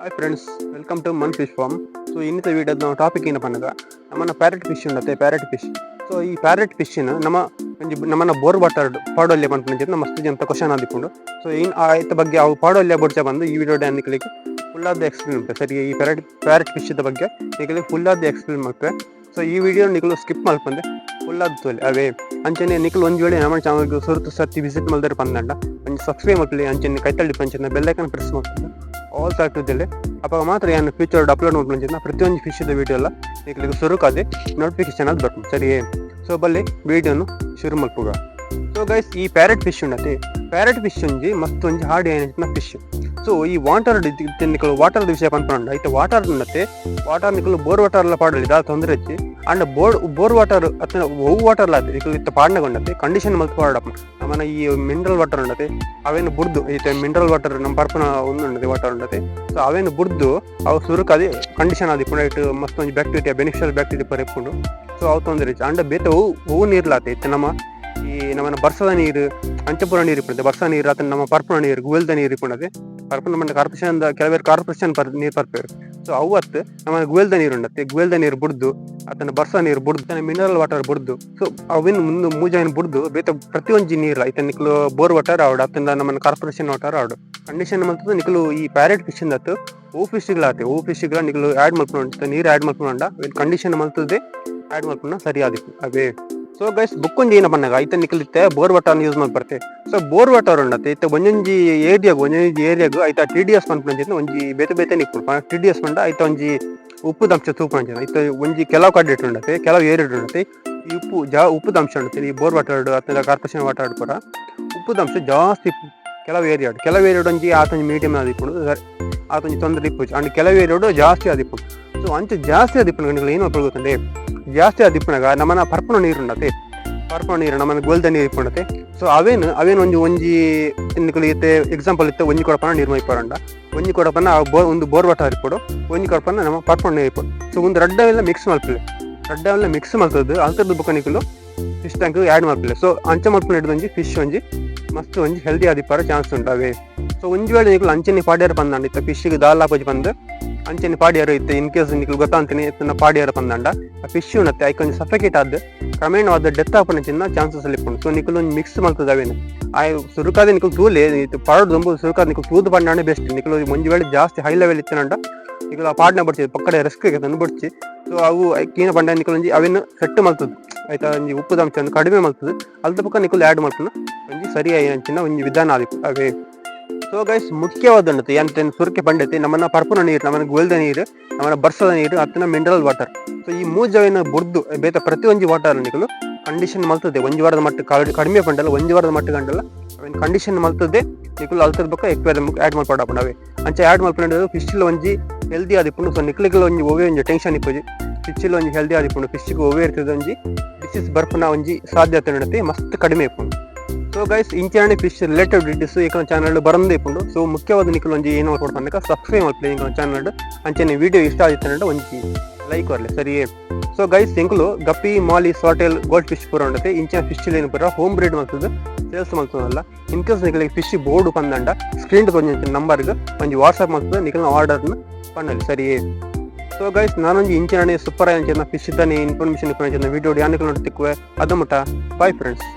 Hi friends, welcome to ಮನ್ fish farm. So ಇನ್ನಿತ ವೀಡಿಯೋದ ನಾವು ಟಾಪಿಕ್ ಏನಪ್ಪ ಅನ್ನೋದು ನಮ್ಮನ್ನ ಪ್ಯಾರೆಟ್ ಫಿಶ್ ಉಂಡತ್ತೆ. ಪ್ಯಾರೆಟ್ ಫಿಶ್, ಸೊ ಈ ಪ್ಯಾರೆಟ್ ಫಿಶ್ನ ನಮ್ಮನ್ನ ಬೋರ್ ವಾಟರ್ ಪಾಡೊಲ್ಲೆ ಪಂಪಂಚಿದ್ದು ನಮ್ಮ ಮಸ್ತ್ ಜನ ಕ್ವಶನ್ ಆದಿಕೊಂಡು. ಸೊ ಇನ್ನು ಆಯ್ತ ಬಗ್ಗೆ ಅವು ಪಾಡೊಲ್ಲೆ ಬಡ್ಚ ಬಂದು ಈ ವಿಡಿಯೋ ಅನ್ಲಿಕ್ಕೆ ಫುಲ್ ಆದ ಎಕ್ಸ್ಪ್ಲೇನ್ ಮಾಡ್ತಾರೆ. ಸರಿ, ಈ ಪ್ಯಾರೆಟ್ ಫಿಶ್ದ ಬಗ್ಗೆ ನಿಮಗೆ ಫುಲ್ ಆದ ಎಕ್ಸ್ಪ್ಲೇನ್ ಮಾಡ್ತಾರೆ. ಸೊ ಈ ವಿಡಿಯೋ ನಿಖಲು ಸ್ಕಿಪ್ ಮಾಡ್ಕೊಂಡೆ ಫುಲ್ ಆದ ತೋಲಿ ಅವೇ ಅಂಚನೆ ನಿಖಲು ಒಂದು ವೇಳೆ ನಮ್ಮ ಚಾನಲ್ಗೆ ಸುರತು ಸರ್ತಿ ವಿಸಿಟ್ ಮಾಡಿದ್ರೆ ಬಂದಂಡ ಒಂದು ಸಬ್ಸ್ಕ್ರೈಬ್ ಮಾಡ್ಲಿ. ಅಂಚನೆ ಕೈತಳ್ಳಿ ಪಂಚನ ಬೆಲ್ಲೈಕನ್ ಪ್ರೆಸ್ ಮಾಡ್ಕೊಂಡು ಆಲ್ ಸಾಕ್ತಿದ್ದಲ್ಲಿ ಅವಾಗ ಮಾತ್ರ ಏನು ಫ್ಯೂಚರ್ ಅಪ್ಲೋಡ್ ಮಾಡ್ಕೊಂಡ ಪ್ರತಿಯೊಂದು ಫಿಶ್ದ ವಿಡಿಯೋ ಎಲ್ಲ ನಿಖಲಿಗೆ ಸುರುಕಾದೆ ನೋಟಿಫಿಕೇಶನ್ ಅದು ಬರ್ತದೆ. ಸರಿ, ಸೊ ಬಲ್ಲಿ ವಿಡಿಯೋನು ಶುರು ಮಲ್ಪುಗ. ಸೊ ಗೈಸ್, ಈ ಪ್ಯಾರೆಟ್ ಫಿಶ್ ಉಂಡತಿ. ಪ್ಯಾರೆಟ್ ಫಿಶ್ ಒಂಜಿ ಮಸ್ತ್ ಒಂಜಿ ಹಾರ್ಡ್ ಏನ ಫಿಶ್. ಸೊ ಈ ವಾಟರ್ ನಿಕಲು ವಾಟರ್ ವಿಷಯ ಪಂಪಂಡ ಐತೆ ವಾಟರ್ ಉಂಡತೆ. ವಾಟರ್ ನಿಕಲು ಬೋರ್ ವಾಟರ್ ಎಲ್ಲ ಪಾಡಲಿದ ತೊಂದರೆ ಹಚ್ಚಿ ಅಂಡ್ ಬೋರ್ ವಾಟರ್ ಅತ್ತ ಓ ವಾಟರ್ ಲಾತಿ ನಿಕಲು ಇತ್ತ ಪಾಡ್ನಗೊಂಡತೆ ಕಂಡೀಷನ್ ಮಲ್ತು ಪಾಡಪ್ಪ ನಮ್ಮನ ಈ ಮಿನರಲ್ ವಾಟರ್ ಉಂಡತೆ. ಅವೇನು ಬುಡ್ದು ಐತೆ ಮಿನರಲ್ ವಾಟರ್ ನಮ್ಮ ಪರ್ಪನ ಒಂದು ಉಂಡತೆ ವಾಟರ್ ಉಂಡತೆ. ಸೊ ಅವೇನು ಬುಡ್ದು ಅವು ಸುರುಕದೆ ಕಂಡೀಷನ್ ಆದಿ ಪುಂಡ ಇಟ್ಟು ಮಸ್ತ್ ಒಂಜಿ ಬ್ಯಾಕ್ಟೀರಿಯಾ ಬೆನಿಫಿಷಿಯಲ್ ಬ್ಯಾಕ್ಟೀರಿಯಾ ಪರೆಪುಂಡು. ಸೊ ಅವು ತೊಂದರೆ ಹಚ್ಚಿ ಅಂಡ್ ಬೇತೆ ಹೂವು ನೀರ್ಲಾತೆ ಇತ್ತೆ ನಮ್ಮ ಈ ನಮ್ಮನ್ನ ಬರ್ಸದ ನೀರು ಅಂಚಪುರ ನೀರು ಇಪ್ಪುಂಡೆ. ಬರ್ಸ ನೀರು ಆತ ನಮ್ಮ ಪರ್ಪುರ ನೀರು ಗುವೆಲ್ದ ನೀರು ಇಪ್ಪುಂಡದೆ. ಪರ್ಪುರ ನಮ್ಮ ಕಾರ್ಪೊರೇಷನ್ ಕೆಲವೇರು ಕಾರ್ಪೊರೇಷನ್ ನೀರು ಪರ್ಪೇರು. ಸೊ ಅವತ್ತು ನಮ್ಮ ಗುವೆಲ್ದ ನೀರು ಉಂಡತ್ತೆ. ಗುವೆಲ್ದ ನೀರು ಬುಡ್ದು ಆತನ ಬರ್ಸ ನೀರು ಬುಡ್ದು ಮಿನರಲ್ ವಾಟರ್ ಬುಡ್ದು. ಸೊ ಅವಿನ ಮುಂದೆ ಮೂಜಾಯಿನ ಬುಡ್ದು ಬೇತ ಪ್ರತಿಯೊಂದು ನೀರು ಐತೆ ನಿಕ್ಲು ಬೋರ್ ವಾಟರ್ ಆವಡು ಅತ್ತಂದ ನಮ್ಮ ಕಾರ್ಪೊರೇಷನ್ ವಾಟರ್ ಆವಡು ಕಂಡೀಷನ್ ಮಾಡ್ತದೆ. ನಿಕ್ಲು ಈ ಪ್ಯಾರೆಟ್ ಫಿಶ್ ಇಂದತ್ತು ಓ ಫಿಶ್ಗಳಾತೆ. ಓ ಫಿಶ್ಗಳ ನಿಕ್ಲು ಆ್ಯಡ್ ಮಾಡ್ಕೊಂಡು ನೀರು ಆ್ಯಡ್ ಮಾಡ್ಕೊಂಡ ಕಂಡೀಷನ್ ಮಾಡ್ತದೆ ಆ್ಯಡ್ ಮಾಡ್ಕೊಂಡ ಸರಿ ಆದಿತ್ತು ಅವೇ. ಸೊ ಗೈಸ್, ಬುಕ್ಕೊಂದು ಏನಪ್ಪ ಅನ್ನಗ ಐತೆ ನಿಕಲಿತ್ತೆ ಬೋರ್ ವಾಟರ್ ಯೂಸ್ ಮಾಡಿ ಬರ್ತೆ. ಸೊ ಬೋರ್ ವಾಟರ್ ಉಂಡತ್ತೆ ಇತ್ತೆ ಒಂದೊಂಜಿ ಏರಿಯಾಗು ಐತ TDS ಪಂಪಂಚಿತ್ತು ಒಂಜಿ ಬೇತೆ ಬೇತೆ ನಿಕ್ಕು TDS ಪಂಡ ಐತ ಒಂಜಿ ಉಪ್ಪು ದಂಶ ತೂಪು ಅಂಚನ ಐತ ಒಂಜಿ ಕೆಲವು ಕಡ್ಡೆಟ್ ಉಂಡತ್ತೆ, ಕೆಲವು ಏರಿಯಾ ಉಂಡತ್ತೆ. ಈ ಉಪ್ಪು ದಂಶ ಉಂಡತ್ತೆ. ಈ ಬೋರ್ ವಾಟರ್ ಅಥವಾ ಕಾರ್ಪೊರೇಷನ್ ವಾಟರ್ ಕೂಡ ಉಪ್ಪು ದಂಶ ಜಾಸ್ತಿ ಕೆಲವು ಏರಿಯಾ ಒಂಜಿ ಆತೊಂಜಿ ಮೀಡಿಯಮ್ ಆದಿಪ್ಪುಂಡು ಆತೊಂಜಿ ತೊಂದರೆ ಇಪ್ಪು ಅಂಡ್ ಕೆಲವು ಏರಿಯಾಡು ಜಾಸ್ತಿ ಆದಿಪ್ಪುಂಡು. ಸೊ ಅಂಚೆ ಜಾಸ್ತಿ ಆದಿಪ್ಪುಂಡು ಏನು ಗೊತ್ತಂಡೆ ಜಾಸ್ತಿ ಆದಿಪ್ಪುನಾಗ ನಮ್ಮನ ಪರ್ಪುನ ನೀರು ಉಂಡತೆ. ಪರ್ಪುನ ನೀರು ನಮ್ಮನ ಗೋಲ್ದ ನೀರು ಇಪ್ಪುಂಡತೆ. ಸೊ ಅವೇನು ಒಂಜಿ ನಿಕಲು ಇತ್ತೆ ಎಕ್ಸಾಂಪಲ್ ಇತ್ತೆ ಒಂಜಿ ಕೊಡಪನ ನೀರು ಮೈಪರಂಡ ಒಂಜಿ ಕೊಡಪನ ಒಂದು ಬೋರ್ ವಾಟರ್ ಇಪ್ಪಡು ಒಂಜಿ ಕೊಡಪನ ನಮ್ಮ ಪರ್ಪುನ ನೀರು ಇಪ್ಪಡು. ಸೊ ಒಂದು ರಡ್ಡವೆಲ್ಲ ಮಿಕ್ಸ್ ಮಲ್ತದ್ದು ಅಂತದ್ದು ಬುಕ್ಕ ನಿಕಲು ಫಿಶ್ ಟ್ಯಾಂಕ್ ಆ್ಯಡ್ ಮಲ್ಪಿಲ್ಲ. ಸೊ ಅಂಚೆ ಮಲ್ಪನ ಹಿಡಿದು ಒಂಜಿ ಫಿಶ್ ಒಂಜಿ ಮಸ್ತ್ ಒಂಜಿ ಹೆಲ್ದಿ ಆದಿಪ್ಪಾರ ಚಾನ್ಸ್ ಉಂಟವೆ. ಸೊ ಒಂಜಿ ವೇಳೆ ನಿಕಲು ಅಂಚೆನಿ ಪಾಡ್ಯಾರ ಬಂದಂಡ ಇತ್ತ ಫಿಶ್ಗೆ ದಾಲ್ ಹಾಕೋಜಿ ಬಂದು ಅಂಚೆನಿ ಪಾಡ್ಯಾರು ಇತ್ತೆ ಇನ್ ಕೇಸ್ ನಿಕಲು ಗೊತ್ತಾಂತೀನಿ ಇತ್ತನ ಪಾಡ್ಯಾರ ಬಂದಂಡ ಆ ಫಿಶ್ ಉಣತ್ತೆ ಐಕೊಂಜಿ ಸಫಿಕೇಟ್ ಆದ ಕ್ರಮೇಣವಾದ ಡೆತ್ ಆಪನ ಚಿನ್ನ ಚಾನ್ಸಸ್ ಅಲ್ಲಿ ಇಪ್ಪುಂಡು. ಸೊ ನಿಕಲು ಒಂದು ಮಿಕ್ಸ್ ಮಲ್ತದ ಅವೇನು ಆ ಸುರುಕಾದ ನಿಕಲು ತೂಲೆ ಪಾಡ್ ದೊಂಬು ಸುರುಕಾದ ನಿಕಲು ತೂದು ಪಂಡಾಣೆ ಬೆಸ್ಟ್. ನಿಕಲು ಒಂಜಿ ವೇಳೆ ಜಾಸ್ತಿ ಹೈ ಲೆವೆಲ್ ಇತ್ತನಂಡ ನಿಕಲು ಆ ಪಾಡ್ನ ಬಡ್ಸಿ ಪಕ್ಕಡೆ ರಿಸ್ಕ್ ತಂದು ಬಡ್ಸಿ. ಸೊ ಅವು ಕೀನ ಪಂಡ ನಿಕಲು ಒಂಜಿ ಅವೇನು ಸೆಟ್ ಮಲ್ತದ್ದು ಆಯ್ತಾ ಒಂಜಿ ಉಪ್ಪು ದಂಶ ಕಡಿಮೆ ಮಲ್ತದ್ದು ಅಲ್ದ ಪಕ್ಕ ನಿಕಲು ಆ್ಯಡ್ ಮಾಡ್ತಾನ ಒಂಜಿ ಸರಿಯಾಗಿ ಅಂಚಿನ ಒಂಜಿ ವಿಧಾನ ಆದಿತ್ತು ಅವೇ. ಸೊ ಗೈಸ್, ಮುಖ್ಯವಾದ ಉಂಡತೆ ಎಂತ ಸುರಕೆ ಪಂಡತೆ ನಮ್ಮನ್ನ ಪರ್ಪುನ ನೀರು ನಮ್ಮನ್ನ ಗುವೆಲ್ದ ನೀರು ನಮ್ಮನ್ನ ಬರ್ಸದ ನೀರು ಅತ್ತನ ಮಿನರಲ್ ವಾಟರ್. ಸೊ ಈ ಮೂಜಾವಿನ ಬುಡ್ದು ಬೇತ ಪ್ರತಿಯೊಂಜಿ ವಾಟರ್ ನಿಕಲು ಕಂಡೀಷನ್ ಮಲ್ತದೆ. ಒಂಜಿ ವಾರದ ಮಟ್ಟ ಕಡಿಮೆ ಪಂಡಲ್ಲ ಒಂಜಿ ವಾರದ ಮಟ್ಟ ಗಂಡಲ್ಲ ಅವೇನು ಕಂಡೀಷನ್ ಮಲ್ತದೆ ನಿಕಲು ಅಲ್ತದ ಬಕ್ಕ ಎಕ್ವೇರ್ ಆ್ಯಡ್ ಮಾಡ್ಪಾಡಪ್ಪಣವೆ ಅಂಚೆ ಆ್ಯಡ್ ಮಾಡ್ಕೊಂಡು ಫಿಶ್ಲ್ ಒಂಜಿ ಹೆಲ್ದಿ ಆದಿಪ್ಪುಂಡು. ಸೊ ನಿಕ್ಲಿಗೆಲ್ಲ ಒಂಜಿ ಒವೇ ಒಂಜಿ ಟೆನ್ಷನ್ ಇಪ್ಪುಜಿ ಫಿಶ್ಲ್ ಒಂಜಿ ಹೆಲ್ದಿ ಆದಿಪ್ಪುಂಡು. ಫಿಶ್ಗೆ ಒವೇ ಇರ್ತದೆ ಒಂಜಿ ಡಿಸೀಸ್ ಬರ್ಪುನ ಒಂಜಿ ಸಾಧ್ಯತೆ ನಡತೆ ಮಸ್ತ್ ಕಡಿಮೆ ಇಪ್ಪುಂಡು. ಸೊ ಗೈಸ್, ಇಂಚಾಣೆ ಫಿಶ್ ರಿಲೇಟೆಡ್ ವಿಡಿಯೋಸ್ ಈ ಚಾನಲ್ ಬರಂದೇ ಇಪ್ಪುಂಡು. ಸೊ ಮುಖ್ಯವಾದ ನಿಕಲು ಒಂಜಿ ಏನು ಮಾಡ್ಕೊಡ್ತಾನೆ ಸಬ್ಸ್ಕ್ರೈಬ್ ಮಾಡ್ಲಿ ಈ ಚಾನಲ್ ಅಂಚೆನೆ ವಿಡಿಯೋ ಇಷ್ಟ ಆದಿತ್ತು ಒಂಜಿ ಲೈಕ್ ಬರಲಿ ಸರಿಯೇ. ಸೊ ಗೈಸ್, ಎಂಕುಲು ಗಪ್ಪಿ ಮಾಲಿ ಸಾಟೆಲ್ ಗೋಲ್ಡ್ ಫಿಶ್ ಪೂರ ಉಂಡತೆ. ಇಂಚಿನ ಫಿಶ್ ಏನು ಪೂರ ಹೋಮ್ ಬ್ರೀಡ್ ಮಾಡ್ತದೆ ಸೇಲ್ಸ್ ಮಾಡ್ತದಲ್ಲ. ಇನ್ ಕೇಸ್ ನಿಕಲಿಗೆ ಫಿಶ್ ಬೋರ್ಡ್ ಬಂದಂಡ ಸ್ಕ್ರೀನ್ ಒಂಜಿ ನಂಬರ್ಗೆ ಒಂಜಿ ವಾಟ್ಸಪ್ ಮಾಡ್ತದೆ ನಿಕಲ್ನ ಆರ್ಡರ್ನ ಪಣ್ಣಲ್ಲಿ ಸರಿಯೇ. ಸೊ ಗೈಸ್, ನಾನೊಂಜಿ ಇಂಚಿನ ಸೂಪರ್ ಅಂಚಿನ ಫಿಶ್ ಇದ್ದಾನೆ ಇನ್ಫಾರ್ಮೇಷನ್ ವಿಡಿಯೋ ಯಾನಕ್ಕೆ ನೋಡ್ತಿಕ್ಕುವೆ ಅದು ಮುಟ್ಟ. Bye friends.